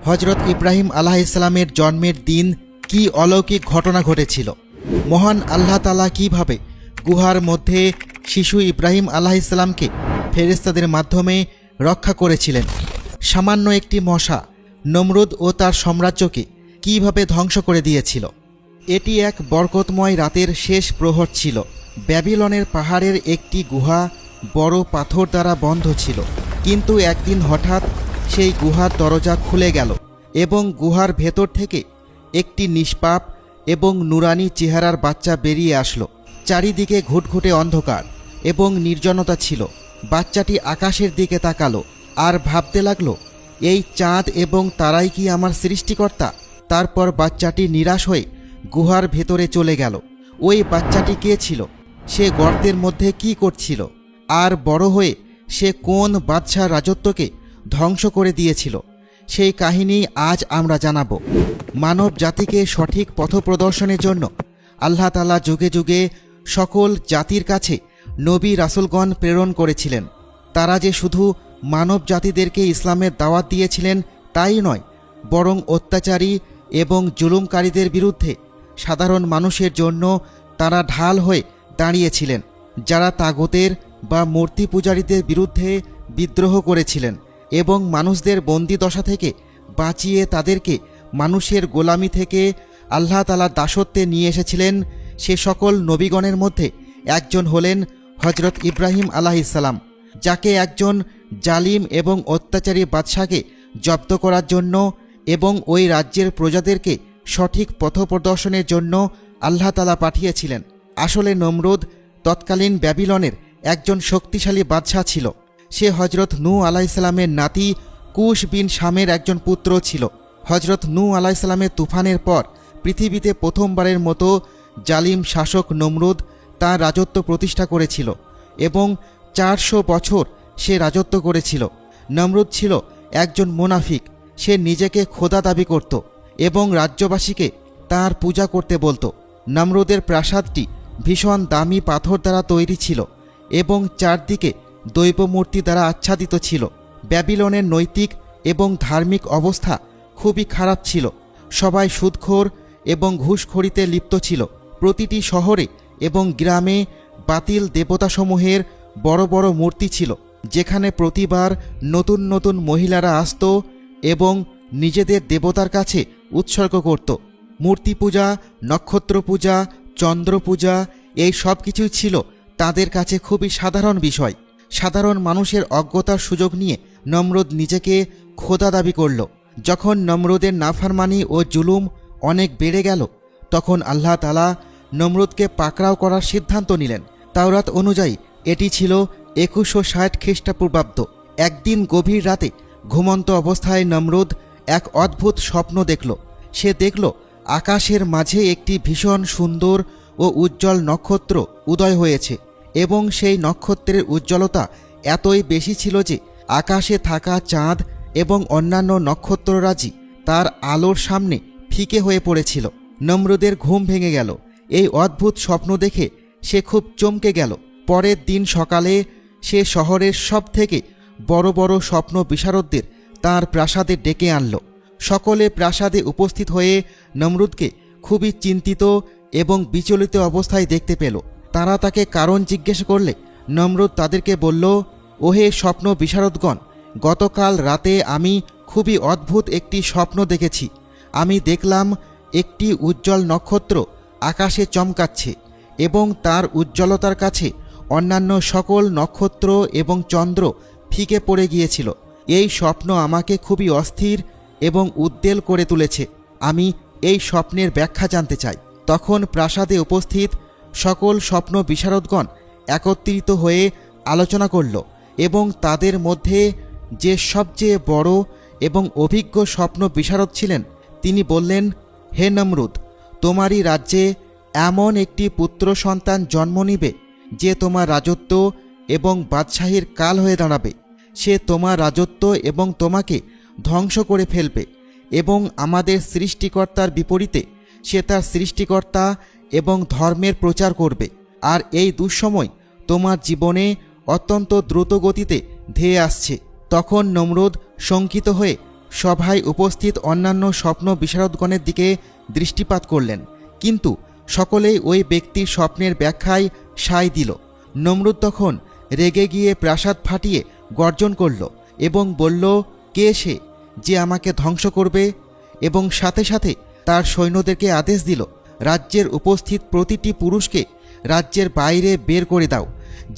হযরত ইব্রাহিম আলাইহিসসালামের জন্মের দিন কি অলৌকিক ঘটনা ঘটেছিল। মহান আল্লাহ তাআলা কিভাবে গুহার মধ্যে শিশু ইব্রাহিম আলাইহিসসালামকে ফেরেশতাদের মাধ্যমে রক্ষা করেছিলেন। সামান্য একটি মশা নমরুদ ও তার সাম্রাজ্যকে কিভাবে ধ্বংস করে দিয়েছিল। এটি এক বরকতময় রাতের শেষ প্রহর ছিল। ব্যাবিলনের পাহাড়ের একটি গুহা বড় পাথর দ্বারা বন্ধ ছিল, কিন্তু একদিন হঠাৎ সেই গুহার দরজা খুলে গেল এবং গুহার ভেতর থেকে একটি নিষ্পাপ এবং নুরানি চেহারার বাচ্চা বেরিয়ে আসলো। চারিদিকে ঘুটঘুটে অন্ধকার এবং নির্জনতা ছিল। বাচ্চাটি আকাশের দিকে তাকালো আর ভাবতে লাগলো, এই চাঁদ এবং তারাই কি আমার সৃষ্টিকর্তা। তারপর বাচ্চাটি নিরাশ হয়ে গুহার ভেতরে চলে গেল। ওই বাচ্চাটি কে ছিল? সে গর্তের মধ্যে কি করছিল? আর বড় হয়ে সে কোন বাদশার রাজত্বকে ধ্বংস করে দিয়েছিল? সেই কাহিনী আজ আমরা জানাব। মানব জাতিকে সঠিক পথপ্রদর্শনের জন্য আল্লাহ তাআলা যুগে যুগে সকল জাতির কাছে নবী রাসূলগণ প্রেরণ করেছিলেন। তারা যে শুধু মানব জাতিদেরকে ইসলামের দাওয়াত দিয়েছিলেন তাই নয়, বরং অত্যাচারী এবং জুলুমকারীদের বিরুদ্ধে সাধারণ মানুষের জন্য তারা ঢাল হয়ে দাঁড়িয়েছিলেন, যারা তাগুতের বা মূর্তি পূজারীদের বিরুদ্ধে বিদ্রোহ করেছিলেন এবং মানুষদের বন্দিদশা থেকে বাঁচিয়ে তাদেরকে মানুষের গোলামি থেকে আল্লাহ তাআলার দাসত্বে নিয়ে এসেছিলেন। সে সকল নবীগণের মধ্যে একজন হলেন হযরত ইব্রাহিম আলাইহিসসালাম, যাকে একজন জালিম এবং অত্যাচারী বাদশাকে জব্দ করার জন্য এবং ওই রাজ্যের প্রজাদেরকে সঠিক পথপ্রদর্শনের জন্য আল্লাহ তাআলা পাঠিয়েছিলেন। আসলে নমরুদ তৎকালীন ব্যাবিলনের একজন শক্তিশালী বাদশাহ ছিল। সে হযরত নূহ আলাইহিসসালামের নাতি কুশ বিন শামের একজন পুত্র ছিল। হযরত নূহ আলাইহিসসালামের তুফানের পর পৃথিবীতে প্রথমবারের মতো জালিম শাসক নমরুদ তার রাজত্ব প্রতিষ্ঠা করেছিল এবং 400 বছর সে রাজত্ব করেছিল। নমরুদ ছিল একজন মুনাফিক। সে নিজেকে খোদা দাবি করত এবং রাজ্যবাসীকে তার পূজা করতে বলতো। নমরুদের প্রাসাদটি ভীষণ দামি পাথর দ্বারা তৈরি ছিল এবং চারদিকে দৈবমূর্তি দ্বারা আচ্ছাদিত ছিল। ব্যাবিলনের নৈতিক এবং ধার্মিক অবস্থা খুবই খারাপ ছিল। সবাই সুদখোর এবং ঘুষখোরিতে লিপ্ত ছিল। প্রতিটি শহরে এবং গ্রামে বাতিল দেবতাসমূহের বড় বড় মূর্তি ছিল, যেখানে প্রতিবার নতুন নতুন মহিলারা আসত এবং নিজেদের দেবতার কাছে উৎসর্গ করত। মূর্তি পূজা, নক্ষত্র পূজা, চন্দ্র পূজা, এই সব কিছুই ছিল তাদের কাছে খুবই সাধারণ বিষয়। সাধারণ মানুষের অজ্ঞতার সুযোগ নিয়ে নমরুদ নিজেকে খোদা দাবি করল। যখন নমরুদের নাফরমানি ও জুলুম অনেক বেড়ে গেল, তখন আল্লাহ তাআলা নমরুদকে পাকড়াও করার সিদ্ধান্ত নিলেন। তাওরাত অনুযায়ী এটি ছিল 2160 খ্রিস্টপূর্বাব্দ। একদিন গভীর রাতে ঘুমন্ত অবস্থায় নমরুদ এক অদ্ভুত স্বপ্ন দেখল। সে দেখল আকাশের মাঝে একটি ভীষণ সুন্দর ও উজ্জ্বল নক্ষত্র উদয় হয়েছে এবং সেই নক্ষত্রের উজ্জ্বলতা এতই বেশি ছিল যে আকাশে থাকা চাঁদ এবং অন্যান্য নক্ষত্ররাজি তার আলোর সামনে ফিকে হয়ে পড়েছিল। নমরুদের ঘুম ভেঙে গেল। এই অদ্ভুত স্বপ্ন দেখে সে খুব চমকে গেল। পরের দিন সকালে সে শহরের সব থেকে বড় বড় স্বপ্ন বিশারদদের তার প্রাসাদে ডেকে আনল। সকলে প্রাসাদে উপস্থিত হয়ে নমরুদকে খুবই চিন্তিত এবং বিচলিত অবস্থায় দেখতে পেল। তারা তাকে কারণ জিজ্ঞেস করলে নমরুদ তাদেরকে বলল, ওহে স্বপ্ন বিশারদগণ, গতকাল রাতে আমি খুবই অদ্ভুত একটি স্বপ্ন দেখেছি। আমি দেখলাম একটি উজ্জ্বল নক্ষত্র আকাশে চমকাচ্ছে এবং তার উজ্জ্বলতার কাছে অন্যান্য সকল নক্ষত্র এবং চন্দ্র ফিকে পড়ে গিয়েছিল। এই স্বপ্ন আমাকে খুবই অস্থির এবং উদ্বেল করে তুলেছে। আমি এই স্বপ্নের ব্যাখ্যা জানতে চাই। তখন প্রাসাদে উপস্থিত সকল স্বপ্ন বিশারদগণ একত্রিত হয়ে আলোচনা করল এবং তাদের মধ্যে যে সবচেয়ে বড় এবং অভিজ্ঞ স্বপ্ন বিশারদ ছিলেন তিনি বললেন, হে নমরুদ, তোমারই রাজ্যে এমন একটি পুত্র সন্তান জন্ম নিবে যে তোমার রাজত্ব এবং বাদশাহীর কাল হয়ে দাঁড়াবে। সে তোমার রাজত্ব এবং তোমাকে ধ্বংস করে ফেলবে এবং আমাদের সৃষ্টিকর্তার বিপরীতে সে তার সৃষ্টিকর্তা এবং ধর্মের প্রচার করবে। আর এই দুঃসময় তোমার জীবনে অত্যন্ত দ্রুত গতিতে ধেয়ে আসছে। তখন নমরুদ শঙ্কিত হয়ে সভায় উপস্থিত অন্যান্য স্বপ্ন বিশারদগণের দিকে দৃষ্টিপাত করলেন, কিন্তু সকলেই ওই ব্যক্তির স্বপ্নের ব্যাখ্যায় সায় দিল। নমরুদ তখন রেগে গিয়ে প্রাসাদ ফাটিয়ে গর্জন করল এবং বলল, কে সে যে আমাকে ধ্বংস করবে? এবং সাথে সাথে তার সৈন্যদেরকে আদেশ দিল, রাজ্যের উপস্থিত প্রতিটি পুরুষকে রাজ্যের বাইরে বের করে দাও,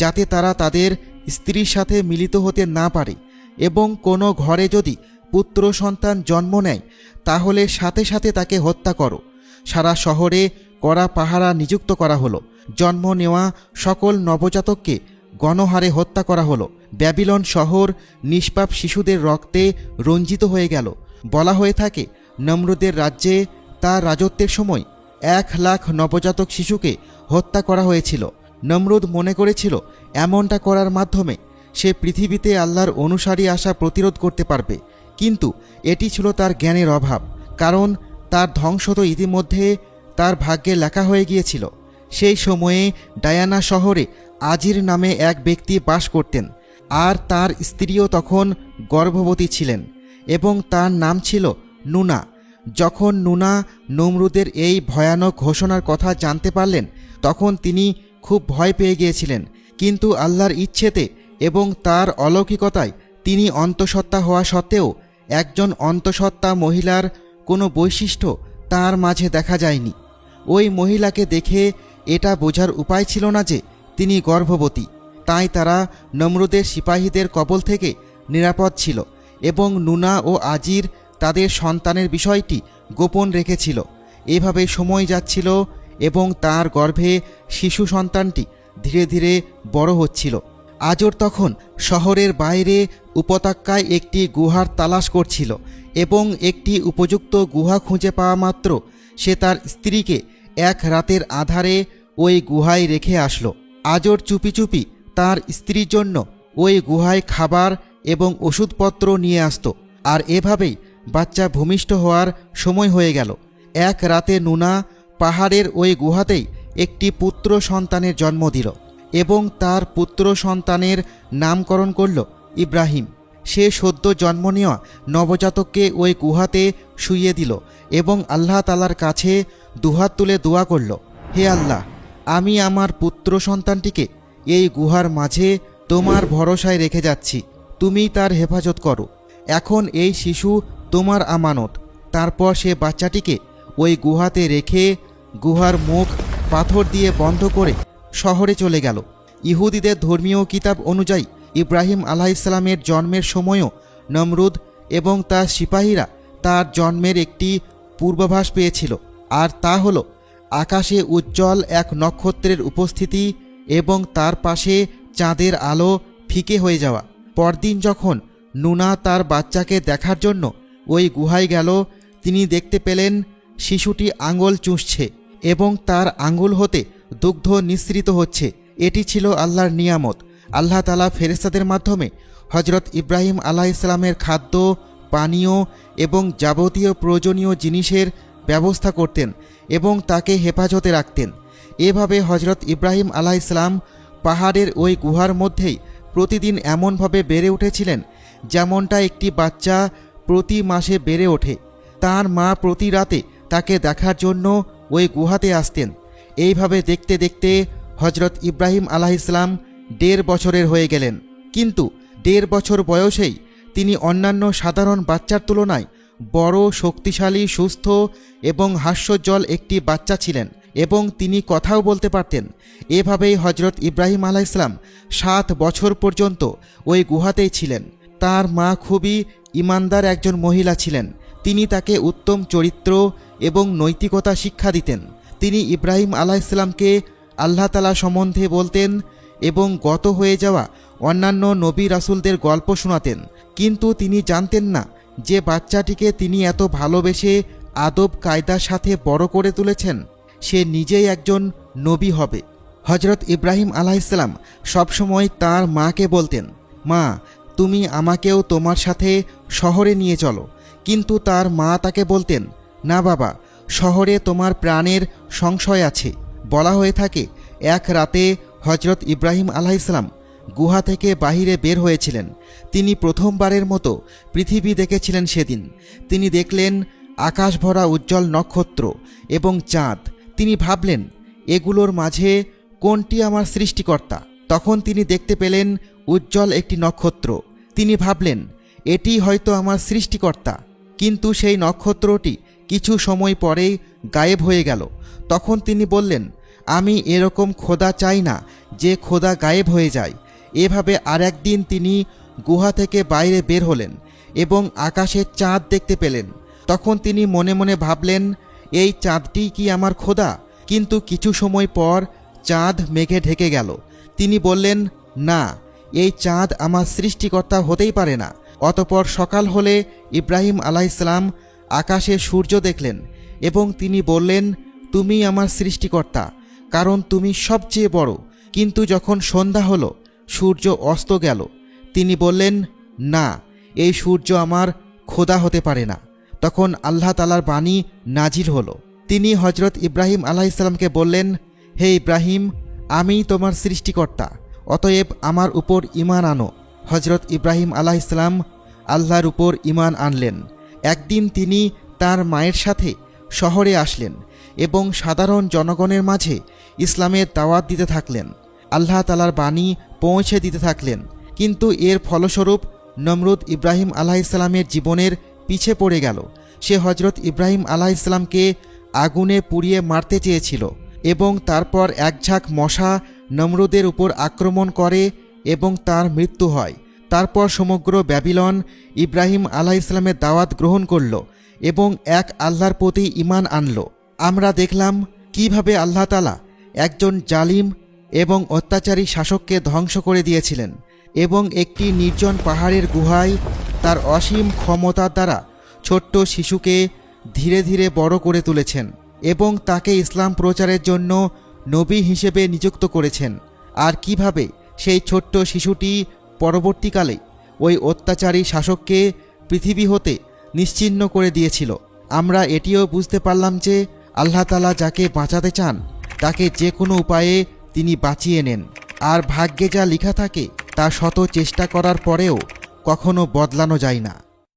যাতে তারা তাদের স্ত্রীর সাথে মিলিত হতে না পারে, এবং কোনো ঘরে যদি পুত্র সন্তান জন্ম নেয় তাহলে সাথে সাথে তাকে হত্যা করো। সারা শহরে কড়া পাহারা নিযুক্ত করা হলো। জন্ম নেওয়া সকল নবজাতককে গণহারে হত্যা করা হলো। ব্যাবিলন শহর নিষ্পাপ শিশুদের রক্তে রঞ্জিত হয়ে গেল। বলা হয়ে থাকে, নমরুদের রাজ্যে তার রাজত্বের সময় 1,00,000 নবজাতক শিশুকে হত্যা করা হয়েছিল। নমরুদ মনে করেছিল এমনটা করার মাধ্যমে সে পৃথিবীতে আল্লাহর অনুসারী আসা প্রতিরোধ করতে পারবে, কিন্তু এটি ছিল তার জ্ঞানের অভাব, কারণ তার ধ্বংস তো ইতিমধ্যে তার ভাগ্যে লেখা হয়ে গিয়েছিল। সেই সময়ে ডায়ানা শহরে আজির নামে এক ব্যক্তি বাস করতেন, আর তার স্ত্রীও তখন গর্ভবতী ছিলেন এবং তার নাম ছিল নুনা। যখন নুনা নমরুদের এই ভয়ানক ঘোষণার কথা জানতে পারলেন, তখন তিনি খুব ভয় পেয়ে গিয়েছিলেন, কিন্তু আল্লাহর ইচ্ছেতে এবং তার অলৌকিকতায় তিনি অন্তঃসত্ত্বা হওয়া সত্ত্বেও একজন অন্তঃসত্ত্বা মহিলার কোনো বৈশিষ্ট্য তার মাঝে দেখা যায়নি। ওই মহিলাকে দেখে এটা বোঝার উপায় ছিল না যে তিনি গর্ভবতী। তাই তারা নমরুদের সিপাহীদের কবল থেকে নিরাপদ ছিল এবং নুনা ও আজির তাদের সন্তানের বিষয়টি গোপন রেখেছিল। এভাবে সময় যাচ্ছিল এবং তার গর্ভে শিশু সন্তানটি ধীরে ধীরে বড় হচ্ছিল। আজর তখন শহরের বাইরে উপত্যকায় একটি গুহার তালাশ করছিল এবং একটি উপযুক্ত গুহা খুঁজে পাওয়া মাত্র সে তার স্ত্রীকে এক রাতের আধারে ওই গুহায় রেখে আসলো। আজর চুপি চুপি তার স্ত্রীর জন্য ওই গুহায় খাবার এবং ওষুধপত্র নিয়ে আসত, আর এভাবেই বাচ্চা ভূমিষ্ঠ হওয়ার সময় হয়ে গেল। এক রাতে নুনা পাহাড়ের ওই গুহাতেই একটি পুত্র সন্তানের জন্ম দিল এবং তার পুত্র সন্তানের নামকরণ করল ইব্রাহিম। সে সদ্য জন্ম নেওয়া নবজাতককে ওই গুহাতে শুইয়ে দিল এবং আল্লাহ তাআলার কাছে দুহাত তুলে দোয়া করল, হে আল্লাহ, আমি আমার পুত্র সন্তানটিকে এই গুহার মাঝে তোমার ভরসায় রেখে যাচ্ছি, তুমি তার হেফাজত করো। এখন এই শিশু তোমার আমানত। তারপর সে বাচ্চাটিকে ওই গুহাতে রেখে গুহার মুখ পাথর দিয়ে বন্ধ করে শহরে চলে গেল। ইহুদিদের ধর্মীয় কিতাব অনুযায়ী ইব্রাহিম আলাইহিসসালামের জন্মের সময়ও নমরুদ এবং তার সিপাহীরা তার জন্মের একটি পূর্বাভাস পেয়েছিল, আর তা হলো আকাশে উজ্জ্বল এক নক্ষত্রের উপস্থিতি এবং তার পাশে চাঁদের আলো ফিকে হয়ে যাওয়া। পরদিন যখন নুনা তার বাচ্চাকে দেখার জন্য ওই গুহায় গেল, তিনি দেখতে পেলেন শিশুটি আঙুল চুষছে এবং তার আঙুল হতে দুগ্ধ নিঃসৃত হচ্ছে। এটি ছিল আল্লাহর নিয়ামত। আল্লাহ তাআলা ফেরেশতাদের মাধ্যমে হজরত ইব্রাহিম আলাইহিসসালামের খাদ্য, পানীয় এবং যাবতীয় প্রয়োজনীয় জিনিসের ব্যবস্থা করতেন এবং তাকে হেফাজতে রাখতেন। এভাবে হজরত ইব্রাহিম আলাইহিসসালাম পাহাড়ের ওই গুহার মধ্যেই প্রতিদিন এমনভাবে বেড়ে উঠেছিলেন যেমনটা একটি বাচ্চা প্রতি মাসে বেড়ে ওঠে। তার মা প্রতি রাতে তাকে দেখার জন্য ওই গুহাতে আসতেন। এইভাবে দেখতে দেখতে হজরত ইব্রাহিম আলাইহিসসালাম 1.5 বছরের হয়ে গেলেন, কিন্তু 1.5 বছর বয়সেই তিনি অন্যান্য সাধারণ বাচ্চার তুলনায় বড়, শক্তিশালী, সুস্থ এবং হাস্যোজ্জ্বল একটি বাচ্চা ছিলেন এবং তিনি কথাও বলতে পারতেন। এভাবেই হজরত ইব্রাহিম আলাইহিসসালাম 7 বছর পর্যন্ত ওই গুহাতেই ছিলেন। তার মা খুবই ইমানদার একজন মহিলা ছিলেন। তিনি তাকে উত্তম চরিত্র এবং নৈতিকতা শিক্ষা দিতেন। তিনি ইব্রাহিম আলাইহিসসালামকে আল্লাহ তাআলা সম্বন্ধে বলতেন এবং গত হয়ে যাওয়া অন্যান্য নবী রাসূলদের গল্প শোনাতেন, কিন্তু তিনি জানতেন না যে বাচ্চাটিকে তিনি এত ভালোবেসে আদব কায়দার সাথে বড় করে তুলেছেন সে নিজেই একজন নবী হবে। হজরত ইব্রাহিম আলাইহিসসালাম সবসময় তার মাকে বলতেন, মা, তুমি আমাকেও তোমার সাথে শহরে নিয়ে চলো, কিন্তু তার মা তাকে বলতেন, না বাবা, শহরে তোমার প্রাণের সংশয় আছে। বলা হয়ে থাকে এক রাতে হজরত ইব্রাহিম আলাইহিসসালাম গুহা থেকে বাহিরে বের হয়েছিলেন। তিনি প্রথমবারের মতো পৃথিবী দেখেছিলেন সেদিন। তিনি দেখলেন আকাশ ভরা উজ্জ্বল নক্ষত্র এবং চাঁদ। তিনি ভাবলেন, এগুলোর মাঝে কোনটি আমার সৃষ্টিকর্তা? তখন তিনি দেখতে পেলেন উজ্জ্বল একটি নক্ষত্র। তিনি ভাবলেন, এটি হয়তো আমার সৃষ্টিকর্তা। কিন্তু সেই নক্ষত্রটি কিছু সময় পরেই গায়েব হয়ে গেল। তখন তিনি বললেন, আমি এরকম খোদা চাই না যে খোদা গায়েব হয়ে যায়। এভাবে আর একদিন তিনি গুহা থেকে বাইরে বের হলেন এবং আকাশে চাঁদ দেখতে পেলেন। তখন তিনি মনে মনে ভাবলেন, এই চাঁদটি কি আমার খোদা? কিন্তু কিছু সময় পর চাঁদ মেঘে ঢেকে গেল। তিনি বললেন, না, এই চাঁদ আমার সৃষ্টিকর্তা হতেই পারে না। অতপর সকাল হলে ইব্রাহিম আলাইহিসসালাম আকাশে সূর্য দেখলেন এবং তিনি বললেন, তুমি আমার সৃষ্টিকর্তা, কারণ তুমি সবচেয়ে বড়। কিন্তু যখন সন্ধ্যা হলো, সূর্য অস্ত গেল। তিনি বললেন, না, এই সূর্য আমার খোদা হতে পারে না। তখন আল্লাহ তাআলার বাণী নাজিল হলো। তিনি হজরত ইব্রাহিম আলাইহিসসালামকে বললেন, হে ইব্রাহিম, আমি তোমার সৃষ্টিকর্তা, অতএব আমার উপর ঈমান আনো। হজরত ইব্রাহিম আলাইহিসসালাম আল্লাহর উপর ঈমান আনলেন। একদিন তিনি তার মায়ের সাথে শহরে আসলেন এবং সাধারণ জনগণের মাঝে ইসলামের দাওয়াত দিতে থাকলেন। আল্লাহ তাআলার বাণী পৌঁছে দিতে থাকলেন। কিন্তু এর ফলস্বরূপ নমরুদ ইব্রাহিম আলাইহিসসালামের জীবনের পিছে পড়ে গেল। সে হজরত ইব্রাহিম আলাইহিসসালামকে আগুনে পুড়িয়ে মারতে চেয়েছিল এবং তারপর এক ঝাঁক মশা নমরুদের উপর আক্রমণ করে এবং তার মৃত্যু হয়। তারপর সমগ্র ব্যাবিলন ইব্রাহিম আলাইহিসসালামের দাওয়াত গ্রহণ করল এবং এক আল্লাহর প্রতি ঈমান আনল। আমরা দেখলাম কিভাবে আল্লাহ তাআলা একজন জালিম এবং অত্যাচারী শাসককে ধ্বংস করে দিয়েছিলেন এবং একটি নির্জন পাহাড়ের গুহায় তার অসীম ক্ষমতার দ্বারা ছোট্ট শিশুকে ধীরে ধীরে বড় করে তুলেছেন এবং তাকে ইসলাম প্রচারের জন্য নবী হিসেবে নিযুক্ত করেছেন। আর কিভাবে সেই ছোট্ট শিশুটি পরবর্তীকালে ওই অত্যাচারী শাসককে পৃথিবী হতে নিশ্চিহ্ন করে দিয়েছিল। আমরা এটিও বুঝতে পারলাম যে আল্লাহ তাআলা যাকে বাঁচাতে চান তাকে যে কোনো উপায়ে তিনি বাঁচিয়ে নেন। আর ভাগ্যে যা লেখা থাকে তা শত চেষ্টা করার পরেও কখনো বদলানো যায় না।